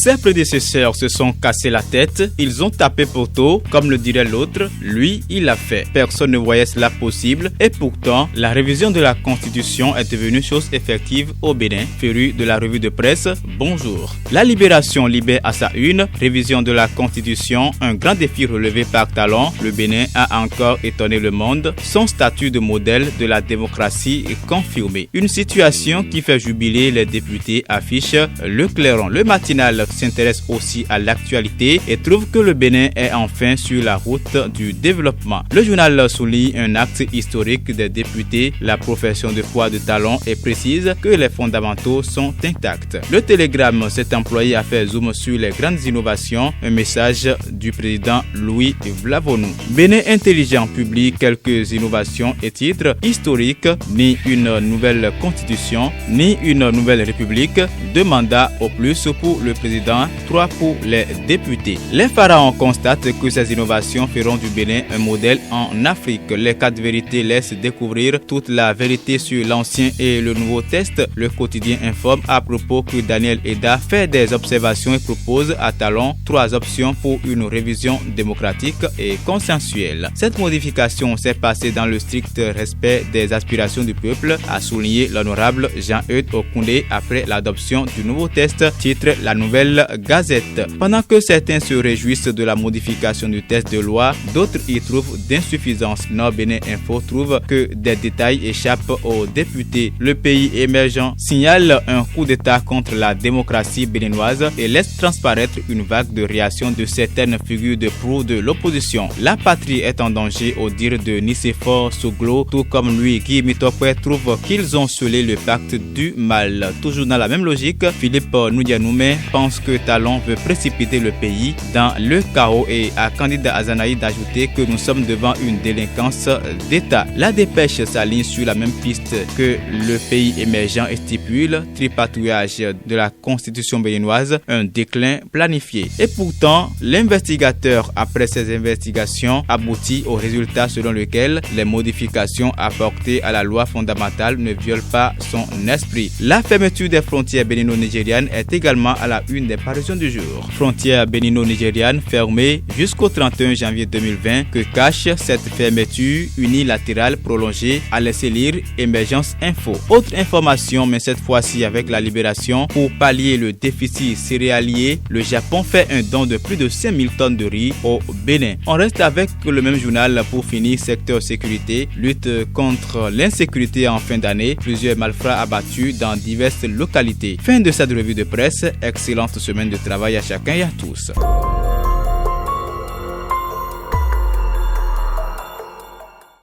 Ses prédécesseurs se sont cassés la tête, ils ont tapé poteau, comme le dirait l'autre, lui, il l'a fait. Personne ne voyait cela possible et pourtant, la révision de la Constitution est devenue chose effective au Bénin. Féru de la revue de presse, bonjour. La Libération libère à sa une, révision de la Constitution, un grand défi relevé par Talon. Le Bénin a encore étonné le monde, son statut de modèle de la démocratie est confirmé. Une situation qui fait jubiler les députés affiche le clairon. Le matinal s'intéresse aussi à l'actualité et trouve que le Bénin est enfin sur la route du développement. Le journal souligne un acte historique des députés, la profession de foi de Talon et précise que les fondamentaux sont intacts. Le Télégramme s'est employé à faire zoom sur les grandes innovations, un message du président Louis Vlavonou. Bénin intelligent publie quelques innovations et titres historiques, ni une nouvelle constitution, ni une nouvelle république, 2 mandats au plus pour le président, 3 pour les députés. Les pharaons constatent que ces innovations feront du Bénin un modèle en Afrique. Les 4 vérités laissent découvrir toute la vérité sur l'Ancien et le Nouveau Test. Le quotidien informe à propos que Daniel Eda fait des observations et propose à Talon 3 options pour une révision démocratique et consensuelle. Cette modification s'est passée dans le strict respect des aspirations du peuple, a souligné l'honorable Jean-Eudes Okoundé après l'adoption du nouveau test, titre La Nouvelle Gazette. Pendant que certains se réjouissent de la modification du test de loi, d'autres y trouvent d'insuffisance. Nord Bénin Info trouve que des détails échappent aux députés. Le pays émergent signale un coup d'État contre la démocratie béninoise et laisse transparaître une vague de réaction de certaines figures de proue de l'opposition. La patrie est en danger au dire de Nicéphore Soglo, tout comme lui, Guy Mitopoué trouve qu'ils ont scellé le pacte du mal. Toujours dans la même logique, Philippe Noudianoumé pense que Talon veut précipiter le pays dans le chaos et à Candide Azanaï d'ajouter que nous sommes devant une délinquance d'État. La dépêche s'aligne sur la même piste que le pays émergent et stipule tripatouillage de la constitution béninoise, un déclin planifié. Et pourtant, l'investigateur, après ses investigations, aboutit au résultat selon lequel les modifications apportées à la loi fondamentale ne violent pas son esprit. La fermeture des frontières bénino-nigérianes est également à la une des parutions du jour. Frontières bénino-nigérianes fermées jusqu'au 31 janvier 2020 que cache cette fermeture unilatérale prolongée, a laissé lire Émergence Info. Autre information, mais cette fois-ci avec la Libération, pour pallier le déficit céréalier, le Japon fait un don de plus de 5000 tonnes de riz au Bénin. On reste avec le même journal pour finir, secteur sécurité, lutte contre l'insécurité en fin d'année, plusieurs malfrats abattus dans diverses localités. Fin de cette revue de presse, excellente semaine de travail à chacun et à tous.